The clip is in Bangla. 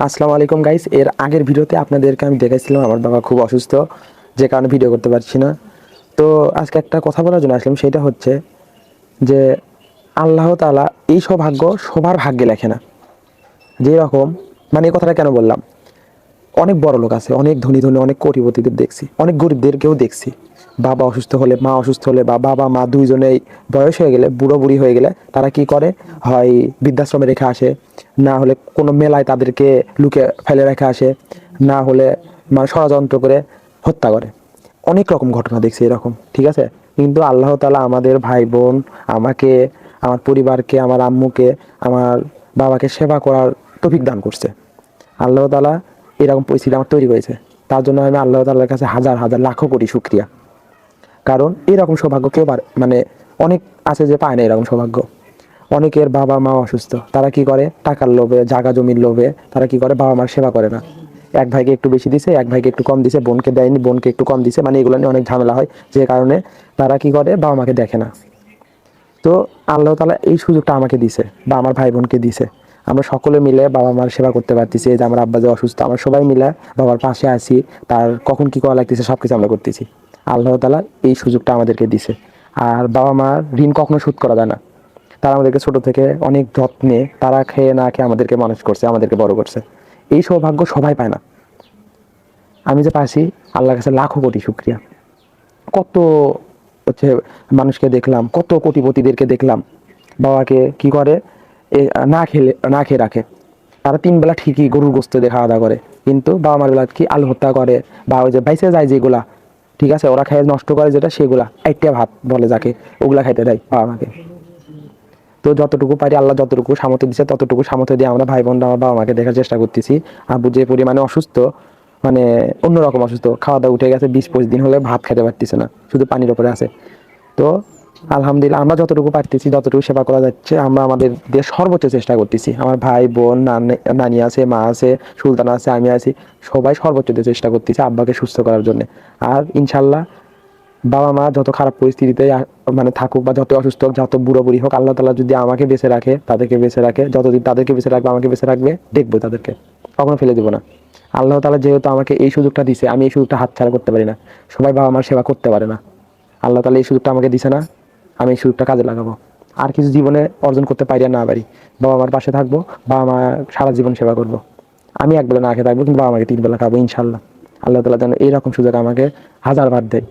আসসালামু আলাইকুম গাইস। এর আগের ভিডিওতে আপনাদেরকে আমি দেখাইছিলাম আমার বাবা খুব অসুস্থ, যে কারণে ভিডিও করতে পারছি না। তো আজকে একটা কথা বলার জন্য আসলাম, সেটা হচ্ছে যে আল্লাহ তাআলা এই সৌভাগ্য সবার ভাগ্যে লেখে না। যেরকম এই কথাটা কেন বললাম, অনেক বড় লোক আছে, অনেক ধনী ধনী অনেক কোটিপতিদের দেখছি, অনেক গরিবদেরকেও দেখছি। বাবা অসুস্থ হলে, মা অসুস্থ হলে, বা বাবা মা দুইজনেই বয়স হয়ে গেলে, বুড়ো বুড়ি হয়ে গেলে তারা কি করে, হয় বৃদ্ধাশ্রমে রেখে আসে, না হলে কোনো মেলায় তাদেরকে লুকে ফেলে রেখে আসে, না হলে ষড়যন্ত্র করে হত্যা করে। অনেক রকম ঘটনা দেখছি এরকম, ঠিক আছে। কিন্তু আল্লাহ তাআলা আমাদের ভাই বোন, আমাকে, আমার পরিবারকে, আমার আম্মুকে, আমার বাবাকে সেবা করার তৌফিক দান করছে। আল্লাহ তাআলা এরকম পরিস্থিতি আমার তৈরি করেছে, তার জন্য আমি আল্লাহ তাআলার কাছে হাজার হাজার লাখো কোটি শুকরিয়া। কারণ এরকম সৌভাগ্য কেউ অনেক আছে যে পায় না এরকম সৌভাগ্য। অনেকের বাবা মা অসুস্থ, তারা কি করে, টাকার লোভে, জায়গা জমির লোভে তারা কি করে, বাবা মার সেবা করে না। এক ভাইকে একটু বেশি দিছে, এক ভাইকে একটু কম দিছে, বোনকে দেয়নি, বোনকে একটু কম দিছে, এগুলো নিয়ে অনেক ঝামেলা হয়, যে কারণে তারা কি করে, বাবা মাকে দেখে না। তো আল্লাহ তাআলা এই সুযোগটা আমাকে দিছে বা আমার ভাই বোনকে দিছে। আমরা সকলে মিলে বাবা মার সেবা করতে পারতেছি। এই যে আমার আব্বা যে অসুস্থ, আমরা সবাই মিলে বাবার পাশে আছি, তার কখন কি করা লাগতেছে সবকিছু আমরা করতেছি। আল্লাহ তাআলা এই সুযোগটা আমাদেরকে দিছে। আর বাবা মার ঋণ কখনো শোধ করা যায় না। তারা আমাদেরকে ছোট থেকে অনেক যত্নে, তারা খেয়ে না খেয়ে আমাদেরকে মানুষ করছে, আমাদেরকে বড় করছে। এই সৌভাগ্য সবাই পায় না। আমি যে পাইছি, আল্লাহর কাছে লাখো কোটি শুকরিয়া। কত হচ্ছে মানুষকে দেখলাম, কত কোটিপতিদেরকে দেখলাম বাবাকে কি করে, না খেয়ে রাখে। তারা 3 বেলা ঠিকই গরুর গোস্ত দিয়ে খাওয়া দাওয়া করে, কিন্তু বাবা মার বেলা কি আলু ভর্তা করে, বা ওই যে বাইসে যায় যেগুলা, ঠিক আছে, ওরা খেয়ে নষ্ট করে যেটা, সেগুলা একটা ভাত বলে যাকে, ওগুলা খাইতে দেয় বাবা মাকে। তো যতটুকু পারি, আল্লাহ যতটুকু সামর্থ্য দিচ্ছে ততটুকু সামর্থ্য দিয়ে আমরা ভাই বোনরা আমার বাবা মাকে দেখার চেষ্টা করতেছি। আব্বু যে পরিমাণে অসুস্থ, মানে অন্যরকম অসুস্থ, খাওয়া দাওয়া উঠে গেছে, 20-25 দিন হলে ভাত খেতে পারতেছে না, শুধু পানির ওপরে আছে। তো আলহামদুলিল্লাহ আমরা যতটুকু পারতেছি, যতটুকু সেবা করা যাচ্ছে, আমরা আমাদের দিয়ে সর্বোচ্চ চেষ্টা করতেছি। আমার ভাই বোন, নানি আছে, মা আছে, সুলতান আছে, আমি আছি, সবাই সর্বোচ্চ দিয়ে চেষ্টা করতেছি আব্বাকে সুস্থ করার জন্য। আর ইনশাল্লাহ বাবা মা যত খারাপ পরিস্থিতিতে থাকুক, বা যত অসুস্থ হোক, যত বুড়ো বুড়ি হোক, আল্লাহ তাআলা যদি আমাকে বেঁচে রাখে, তাদেরকে বেঁচে রাখে, যতদিন তাদেরকে বেঁচে রাখবে, আমাকে বেঁচে রাখবে, দেখবো তাদেরকে, কখনো ফেলে দেবো না। আল্লাহ তাআলা যেহেতু আমাকে এই সুযোগটা দিছে, আমি এই সুযোগটা হাতছাড়া করতে পারি না। সবাই বাবা মার সেবা করতে পারে না, আল্লাহ তাআলা এই সুযোগটা আমাকে দিছে না, আমি এই সুযোগটা কাজে লাগাবো। আর কিছু জীবনে অর্জন করতে পারি আর না পারি, বাবা মার পাশে থাকবো, বাবা মা সারা জীবন সেবা করবো। আমি 1 বেলা না খেয়ে থাকবো, কিন্তু বাবা মাকে 3 বেলা খাবো ইনশাল্লাহ। আল্লাহ তাআলা যেন এইরকম সুযোগ আমাকে হাজারবার দেয়।